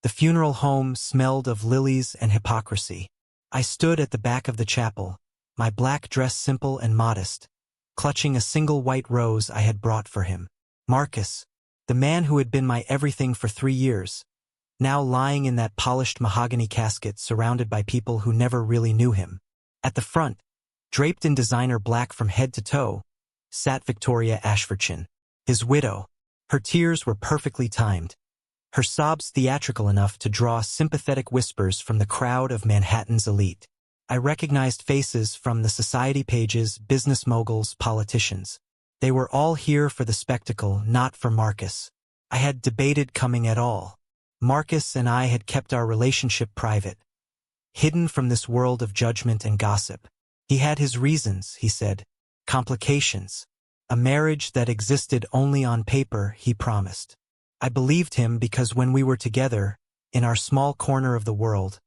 The funeral home smelled of lilies and hypocrisy. I stood at the back of the chapel, my black dress simple and modest, clutching a single white rose I had brought for him. Marcus, the man who had been my everything for 3 years, now lying in that polished mahogany casket surrounded by people who never really knew him. At the front, draped in designer black from head to toe, sat Victoria Ashfordson, his widow. Her tears were perfectly timed, her sobs theatrical enough to draw sympathetic whispers from the crowd of Manhattan's elite. I recognized faces from the society pages, business moguls, politicians. They were all here for the spectacle, not for Marcus. I had debated coming at all. Marcus and I had kept our relationship private, hidden from this world of judgment and gossip. He had his reasons, he said. Complications. A marriage that existed only on paper, he promised. I believed him because when we were together, in our small corner of the world,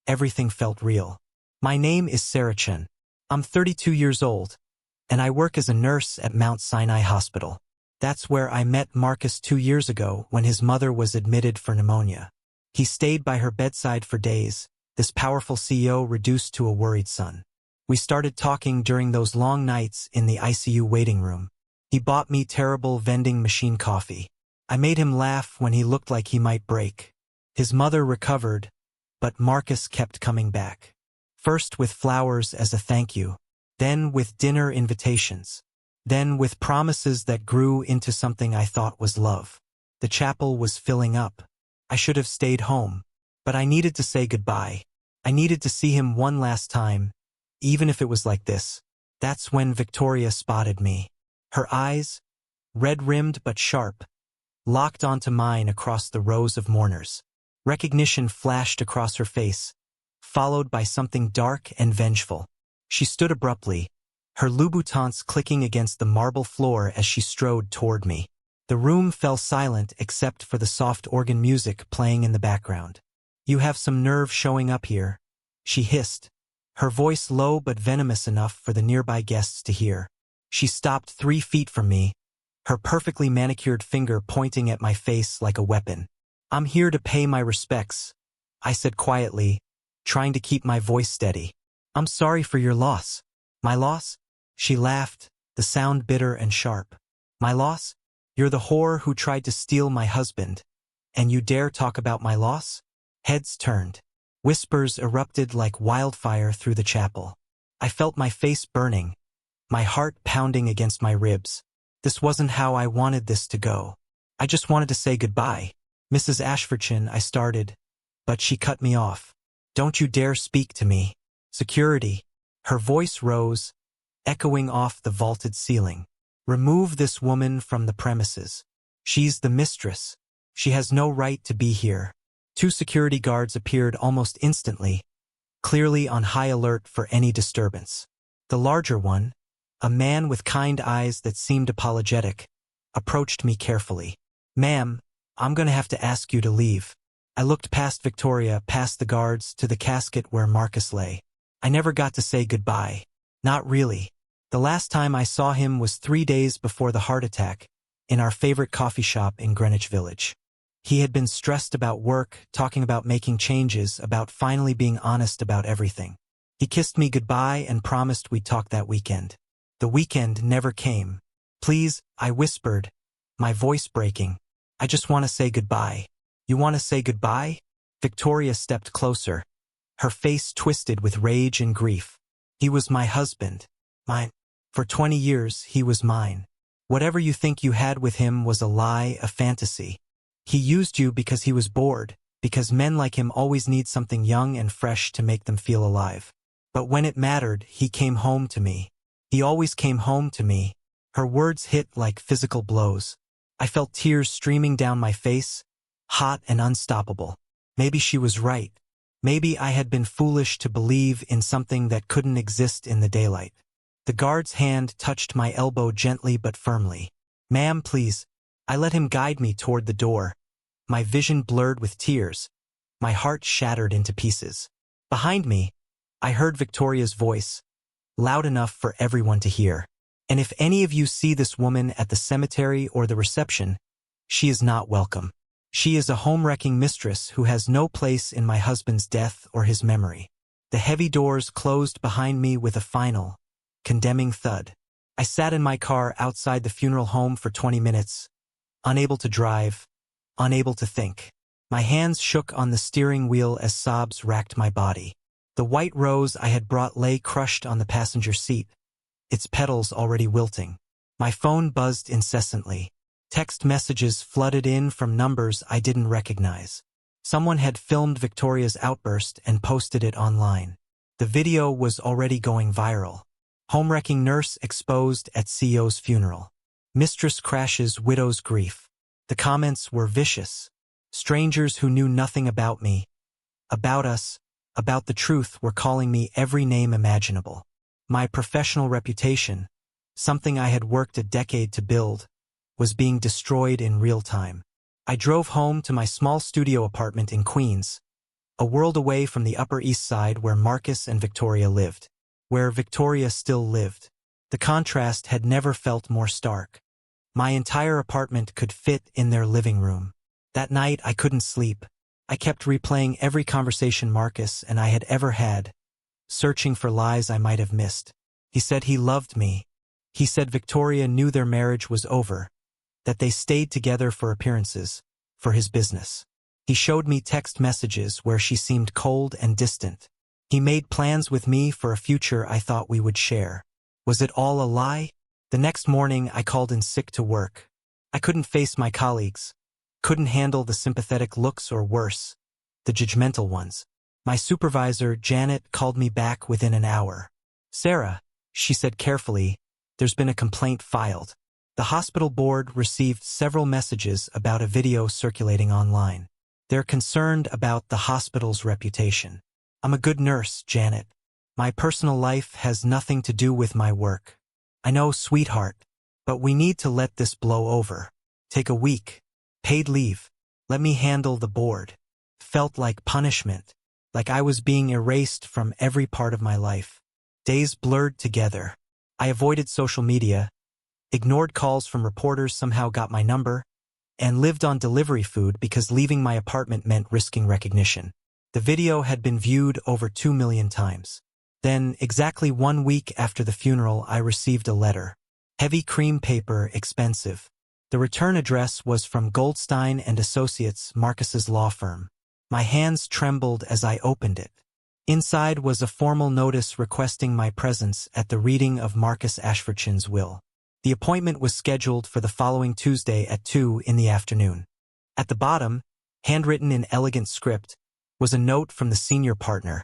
everything felt real. My name is Sarah Chen. I'm 32 years old, and I work as a nurse at Mount Sinai Hospital. That's where I met Marcus 2 years ago when his mother was admitted for pneumonia. He stayed by her bedside for days, this powerful CEO reduced to a worried son. We started talking during those long nights in the ICU waiting room. He bought me terrible vending machine coffee. I made him laugh when he looked like he might break. His mother recovered, but Marcus kept coming back. First with flowers as a thank you, then with dinner invitations, then with promises that grew into something I thought was love. The chapel was filling up. I should have stayed home, but I needed to say goodbye. I needed to see him one last time, even if it was like this. That's when Victoria spotted me. Her eyes, red-rimmed but sharp, locked onto mine across the rows of mourners. Recognition flashed across her face, followed by something dark and vengeful. She stood abruptly, her Louboutins clicking against the marble floor as she strode toward me. The room fell silent except for the soft organ music playing in the background. "You have some nerve showing up here," she hissed, her voice low but venomous enough for the nearby guests to hear. She stopped 3 feet from me, her perfectly manicured finger pointing at my face like a weapon. "I'm here to pay my respects," I said quietly, trying to keep my voice steady. "I'm sorry for your loss." "My loss?" She laughed, the sound bitter and sharp. "My loss? You're the whore who tried to steal my husband, and you dare talk about my loss?" Heads turned. Whispers erupted like wildfire through the chapel. I felt my face burning, my heart pounding against my ribs. This wasn't how I wanted this to go. I just wanted to say goodbye. "Mrs. Ashfordson," I started, but she cut me off. "Don't you dare speak to me." "Security." Her voice rose, echoing off the vaulted ceiling. "Remove this woman from the premises. She's the mistress. She has no right to be here." 2 security guards appeared almost instantly, clearly on high alert for any disturbance. The larger one, a man with kind eyes that seemed apologetic, approached me carefully. "Ma'am, I'm going to have to ask you to leave." I looked past Victoria, past the guards, to the casket where Marcus lay. I never got to say goodbye. Not really. The last time I saw him was 3 days before the heart attack, in our favorite coffee shop in Greenwich Village. He had been stressed about work, talking about making changes, about finally being honest about everything. He kissed me goodbye and promised we'd talk that weekend. The weekend never came. "Please," I whispered, my voice breaking. "I just want to say goodbye." "You want to say goodbye?" Victoria stepped closer, her face twisted with rage and grief. "He was my husband. Mine. For 20 years, he was mine. Whatever you think you had with him was a lie, a fantasy. He used you because he was bored, because men like him always need something young and fresh to make them feel alive. But when it mattered, he came home to me. He always came home to me." Her words hit like physical blows. I felt tears streaming down my face, hot and unstoppable. Maybe she was right. Maybe I had been foolish to believe in something that couldn't exist in the daylight. The guard's hand touched my elbow gently but firmly. "Ma'am, please." I let him guide me toward the door, my vision blurred with tears, my heart shattered into pieces. Behind me, I heard Victoria's voice, loud enough for everyone to hear. "And if any of you see this woman at the cemetery or the reception, she is not welcome." She is a home-wrecking mistress who has no place in my husband's death or his memory. The heavy doors closed behind me with a final, condemning thud. I sat in my car outside the funeral home for 20 minutes, unable to drive, unable to think. My hands shook on the steering wheel as sobs racked my body. The white rose I had brought lay crushed on the passenger seat, its petals already wilting. My phone buzzed incessantly. Text messages flooded in from numbers I didn't recognize. Someone had filmed Victoria's outburst and posted it online. The video was already going viral. Home-wrecking nurse exposed at CEO's funeral. Mistress crashes widow's grief. The comments were vicious. Strangers who knew nothing about me, about us, about the truth were calling me every name imaginable. My professional reputation, something I had worked a decade to build, was being destroyed in real time. I drove home to my small studio apartment in Queens, a world away from the Upper East Side where Marcus and Victoria lived, where Victoria still lived. The contrast had never felt more stark. My entire apartment could fit in their living room. That night I couldn't sleep. I kept replaying every conversation Marcus and I had ever had, searching for lies I might have missed. He said he loved me. He said Victoria knew their marriage was over, that they stayed together for appearances, for his business. He showed me text messages where she seemed cold and distant. He made plans with me for a future I thought we would share. Was it all a lie? The next morning I called in sick to work. I couldn't face my colleagues, couldn't handle the sympathetic looks or worse, the judgmental ones. My supervisor, Janet, called me back within an hour. "Sarah," she said carefully, "there's been a complaint filed." The hospital board received several messages about a video circulating online. They're concerned about the hospital's reputation. I'm a good nurse, Janet. My personal life has nothing to do with my work. I know, sweetheart, but we need to let this blow over. Take a week. Paid leave. Let me handle the board. Felt like punishment, like I was being erased from every part of my life. Days blurred together. I avoided social media, ignored calls from reporters somehow got my number, and lived on delivery food because leaving my apartment meant risking recognition. The video had been viewed over 2 million times. Then, exactly 1 week after the funeral, I received a letter. Heavy cream paper, expensive. The return address was from Goldstein and Associates, Marcus's law firm. My hands trembled as I opened it. Inside was a formal notice requesting my presence at the reading of Marcus Ashfordshaw's will. The appointment was scheduled for the following Tuesday at 2 in the afternoon. At the bottom, handwritten in elegant script, was a note from the senior partner.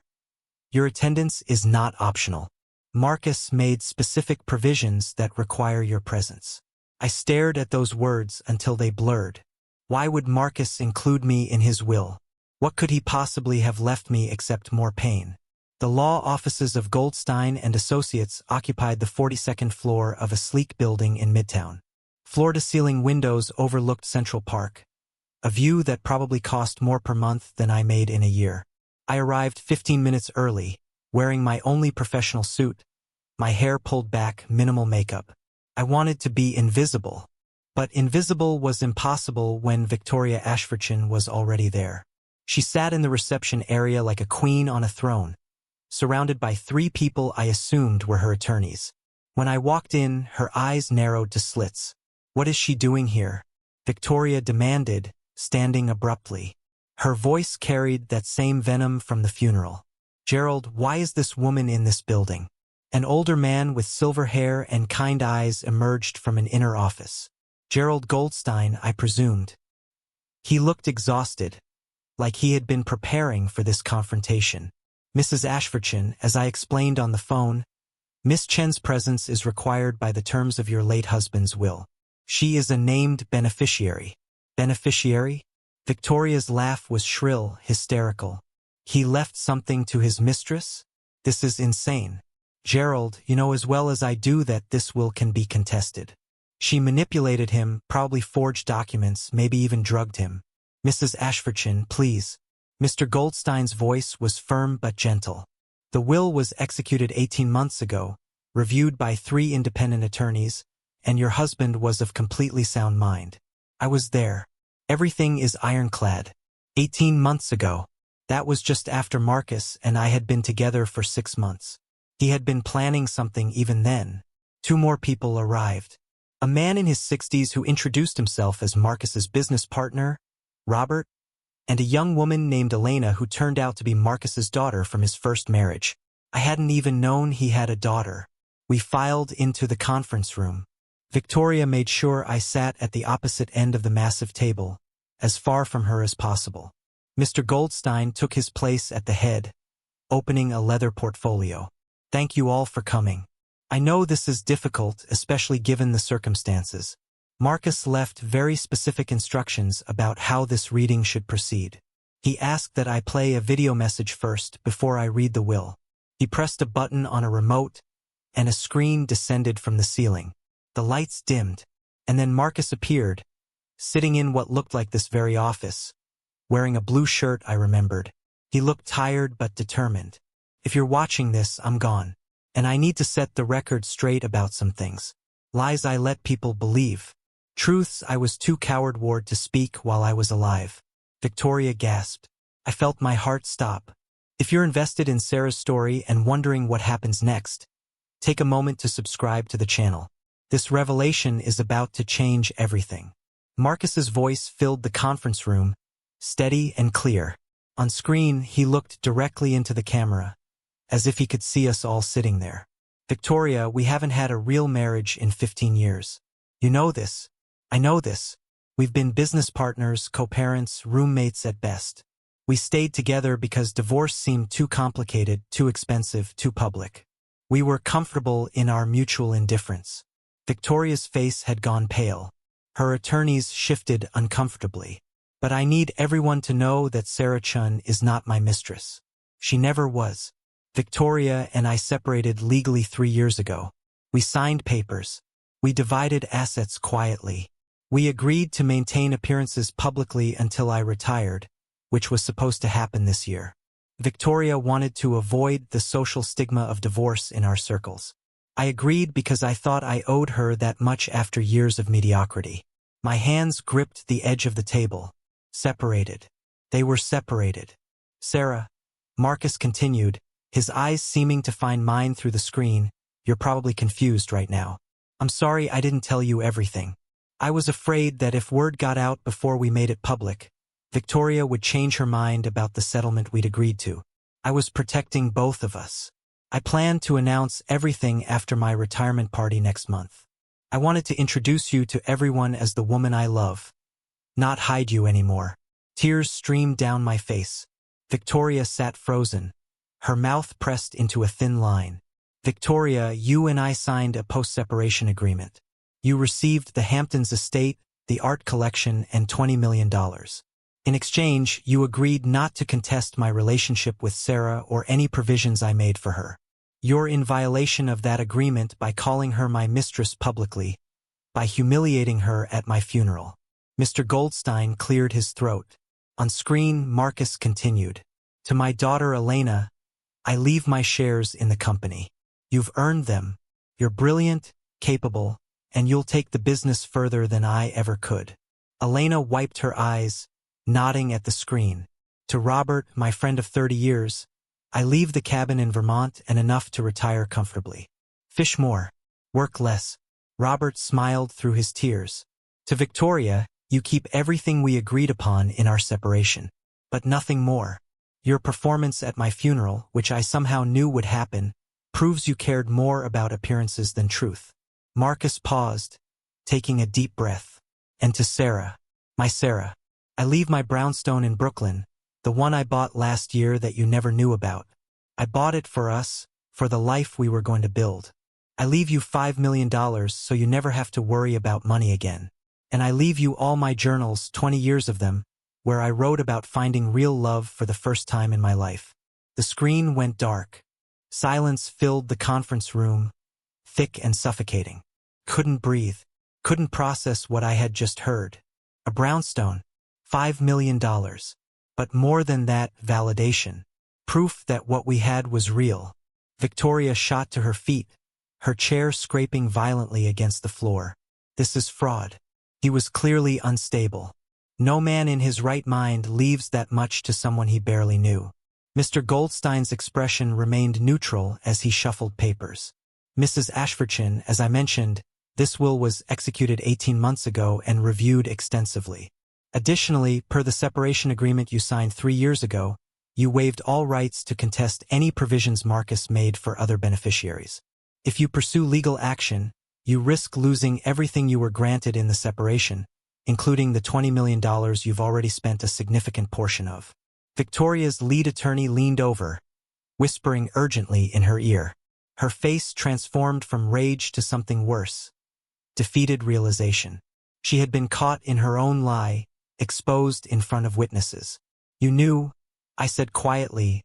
Your attendance is not optional. Marcus made specific provisions that require your presence. I stared at those words until they blurred. Why would Marcus include me in his will? What could he possibly have left me except more pain? The law offices of Goldstein and Associates occupied the 42nd floor of a sleek building in Midtown. Floor-to-ceiling windows overlooked Central Park, a view that probably cost more per month than I made in a year. I arrived 15 minutes early, wearing my only professional suit, my hair pulled back, minimal makeup. I wanted to be invisible, but invisible was impossible when Victoria Ashfordsham was already there. She sat in the reception area like a queen on a throne, surrounded by 3 people I assumed were her attorneys. When I walked in, her eyes narrowed to slits. What is she doing here? Victoria demanded, standing abruptly. Her voice carried that same venom from the funeral. Gerald, why is this woman in this building? An older man with silver hair and kind eyes emerged from an inner office. Gerald Goldstein, I presumed. He looked exhausted, like he had been preparing for this confrontation. Mrs. Ashfordsham, as I explained on the phone, Miss Chen's presence is required by the terms of your late husband's will. She is a named beneficiary. Beneficiary? Victoria's laugh was shrill, hysterical. He left something to his mistress? This is insane. Gerald, you know as well as I do that this will can be contested. She manipulated him, probably forged documents, maybe even drugged him. Mrs. Ashfordsham, please. Mr. Goldstein's voice was firm but gentle. The will was executed 18 months ago, reviewed by 3 independent attorneys, and your husband was of completely sound mind. I was there. Everything is ironclad. 18 months ago. That was just after Marcus and I had been together for 6 months. He had been planning something even then. 2 more people arrived. A man in his 60s who introduced himself as Marcus's business partner, Robert, and a young woman named Elena who turned out to be Marcus's daughter from his first marriage. I hadn't even known he had a daughter. We filed into the conference room. Victoria made sure I sat at the opposite end of the massive table, as far from her as possible. Mr. Goldstein took his place at the head, opening a leather portfolio. Thank you all for coming. I know this is difficult, especially given the circumstances. Marcus left very specific instructions about how this reading should proceed. He asked that I play a video message first before I read the will. He pressed a button on a remote, and a screen descended from the ceiling. The lights dimmed, and then Marcus appeared, sitting in what looked like this very office, wearing a blue shirt. I remembered. He looked tired but determined. If you're watching this, I'm gone, and I need to set the record straight about some things. Lies I let people believe. Truths I was too coward to speak while I was alive. Victoria gasped. I felt my heart stop. If you're invested in Sarah's story and wondering what happens next, take a moment to subscribe to the channel. This revelation is about to change everything. Marcus's voice filled the conference room, steady and clear. On screen, he looked directly into the camera, as if he could see us all sitting there. Victoria, we haven't had a real marriage in 15 years. You know this. I know this. We've been business partners, co-parents, roommates at best. We stayed together because divorce seemed too complicated, too expensive, too public. We were comfortable in our mutual indifference. Victoria's face had gone pale. Her attorneys shifted uncomfortably. But I need everyone to know that Sarah Chun is not my mistress. She never was. Victoria and I separated legally 3 years ago. We signed papers. We divided assets quietly. We agreed to maintain appearances publicly until I retired, which was supposed to happen this year. Victoria wanted to avoid the social stigma of divorce in our circles. I agreed because I thought I owed her that much after years of mediocrity. My hands gripped the edge of the table. Separated. They were separated. Sarah, Marcus continued, his eyes seeming to find mine through the screen, you're probably confused right now. I'm sorry I didn't tell you everything. I was afraid that if word got out before we made it public, Victoria would change her mind about the settlement we'd agreed to. I was protecting both of us. I planned to announce everything after my retirement party next month. I wanted to introduce you to everyone as the woman I love, not hide you anymore. Tears streamed down my face. Victoria sat frozen, her mouth pressed into a thin line. Victoria, you and I signed a post-separation agreement. You received the Hamptons estate, the art collection, and $20 million. In exchange, you agreed not to contest my relationship with Sarah or any provisions I made for her. You're in violation of that agreement by calling her my mistress publicly, by humiliating her at my funeral. Mr. Goldstein cleared his throat. On screen, Marcus continued. To my daughter Elena, I leave my shares in the company. You've earned them. You're brilliant, capable, and you'll take the business further than I ever could. Elena wiped her eyes, nodding at the screen. To Robert, my friend of 30 years, I leave the cabin in Vermont and enough to retire comfortably. Fish more. Work less. Robert smiled through his tears. To Victoria, you keep everything we agreed upon in our separation, but nothing more. Your performance at my funeral, which I somehow knew would happen, proves you cared more about appearances than truth. Marcus paused, taking a deep breath. And to Sarah, my Sarah, I leave my brownstone in Brooklyn, the one I bought last year that you never knew about. I bought it for us, for the life we were going to build. I leave you $5 million so you never have to worry about money again. And I leave you all my journals, 20 years of them, where I wrote about finding real love for the first time in my life. The screen went dark. Silence filled the conference room, thick and suffocating. Couldn't breathe. Couldn't process what I had just heard. A brownstone. $5 million. But more than that, validation. Proof that what we had was real. Victoria shot to her feet, her chair scraping violently against the floor. This is fraud. He was clearly unstable. No man in his right mind leaves that much to someone he barely knew. Mr. Goldstein's expression remained neutral as he shuffled papers. Mrs. Ashfordshire, as I mentioned, this will was executed 18 months ago and reviewed extensively. Additionally, per the separation agreement you signed 3 years ago, you waived all rights to contest any provisions Marcus made for other beneficiaries. If you pursue legal action, you risk losing everything you were granted in the separation, including the $20 million you've already spent a significant portion of. Victoria's lead attorney leaned over, whispering urgently in her ear. Her face transformed from rage to something worse. Defeated realization. She had been caught in her own lie, exposed in front of witnesses. You knew, I said quietly,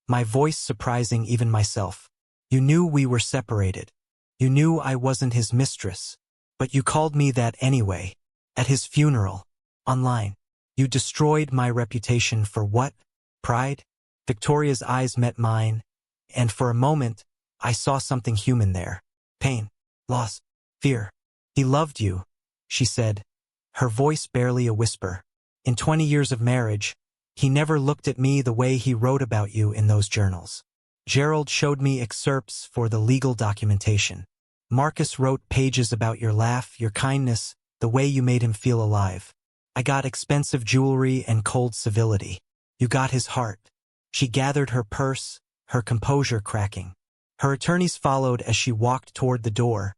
my voice surprising even myself. You knew we were separated. You knew I wasn't his mistress. But you called me that anyway. At his funeral. Online. You destroyed my reputation for what? Pride? Victoria's eyes met mine, and for a moment, I saw something human there. Pain. Loss. Fear. He loved you, she said, her voice barely a whisper. In 20 years of marriage, he never looked at me the way he wrote about you in those journals. Gerald showed me excerpts for the legal documentation. Marcus wrote pages about your laugh, your kindness, the way you made him feel alive. I got expensive jewelry and cold civility. You got his heart. She gathered her purse, her composure cracking. Her attorneys followed as she walked toward the door,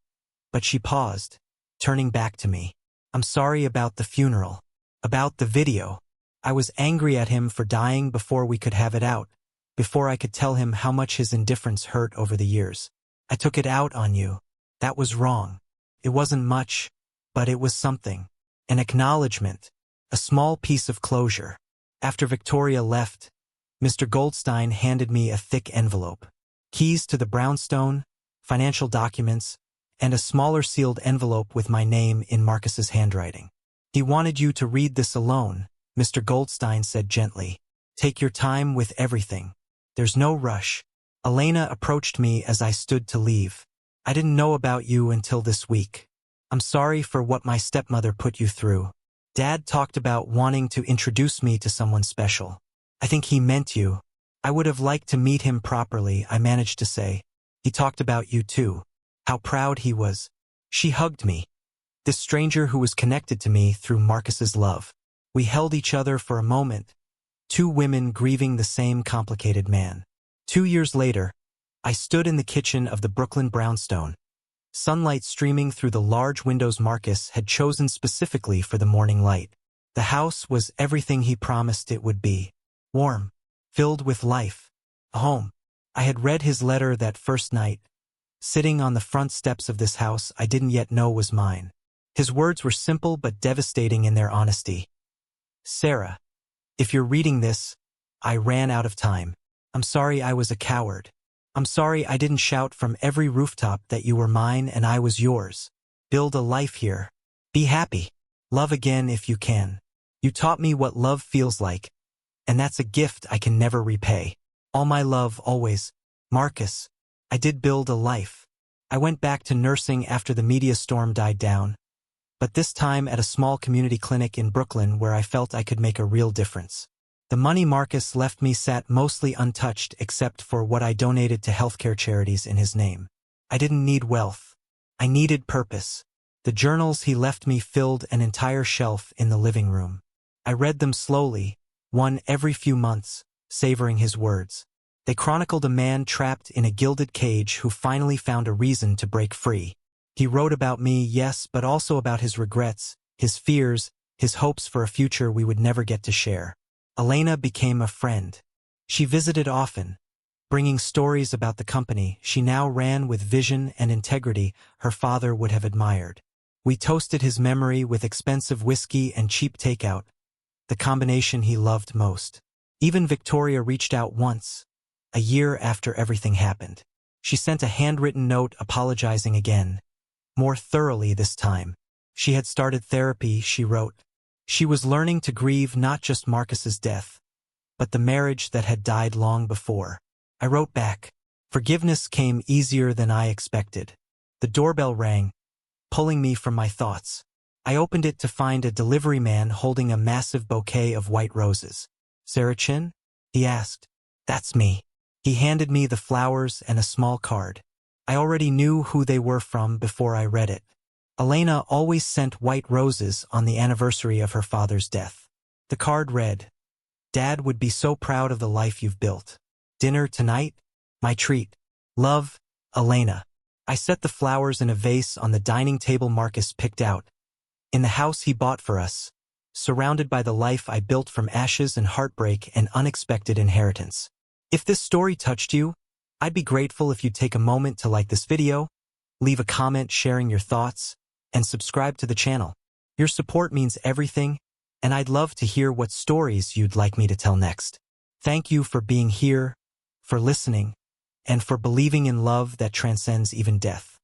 but she paused, turning back to me. I'm sorry about the funeral. About the video. I was angry at him for dying before we could have it out, before I could tell him how much his indifference hurt over the years. I took it out on you. That was wrong. It wasn't much, but it was something. An acknowledgement. A small piece of closure. After Victoria left, Mr. Goldstein handed me a thick envelope. Keys to the brownstone, financial documents, and a smaller sealed envelope with my name in Marcus's handwriting. He wanted you to read this alone, Mr. Goldstein said gently. Take your time with everything. There's no rush. Elena approached me as I stood to leave. I didn't know about you until this week. I'm sorry for what my stepmother put you through. Dad talked about wanting to introduce me to someone special. I think he meant you. I would have liked to meet him properly, I managed to say. He talked about you too. How proud he was. She hugged me. This stranger who was connected to me through Marcus's love. We held each other for a moment, two women grieving the same complicated man. 2 years later, I stood in the kitchen of the Brooklyn brownstone, sunlight streaming through the large windows Marcus had chosen specifically for the morning light. The house was everything he promised it would be. Warm, filled with life, a home. I had read his letter that first night, sitting on the front steps of this house I didn't yet know was mine. His words were simple but devastating in their honesty. Sarah, if you're reading this, I ran out of time. I'm sorry I was a coward. I'm sorry I didn't shout from every rooftop that you were mine and I was yours. Build a life here. Be happy. Love again if you can. You taught me what love feels like, and that's a gift I can never repay. All my love always. Marcus, I did build a life. I went back to nursing after the media storm died down, but this time at a small community clinic in Brooklyn where I felt I could make a real difference. The money Marcus left me sat mostly untouched except for what I donated to healthcare charities in his name. I didn't need wealth. I needed purpose. The journals he left me filled an entire shelf in the living room. I read them slowly, one every few months, savoring his words. They chronicled a man trapped in a gilded cage who finally found a reason to break free. He wrote about me, yes, but also about his regrets, his fears, his hopes for a future we would never get to share. Elena became a friend. She visited often, bringing stories about the company she now ran with vision and integrity her father would have admired. We toasted his memory with expensive whiskey and cheap takeout, the combination he loved most. Even Victoria reached out once, a year after everything happened. She sent a handwritten note apologizing again, more thoroughly this time. She had started therapy, she wrote. She was learning to grieve not just Marcus's death, but the marriage that had died long before. I wrote back. Forgiveness came easier than I expected. The doorbell rang, pulling me from my thoughts. I opened it to find a delivery man holding a massive bouquet of white roses. "Sarachin?" he asked. "That's me." He handed me the flowers and a small card. I already knew who they were from before I read it. Elena always sent white roses on the anniversary of her father's death. The card read, "Dad would be so proud of the life you've built. Dinner tonight? My treat. Love, Elena." I set the flowers in a vase on the dining table Marcus picked out, in the house he bought for us, surrounded by the life I built from ashes and heartbreak and unexpected inheritance. If this story touched you, I'd be grateful if you'd take a moment to like this video, leave a comment sharing your thoughts, and subscribe to the channel. Your support means everything, and I'd love to hear what stories you'd like me to tell next. Thank you for being here, for listening, and for believing in love that transcends even death.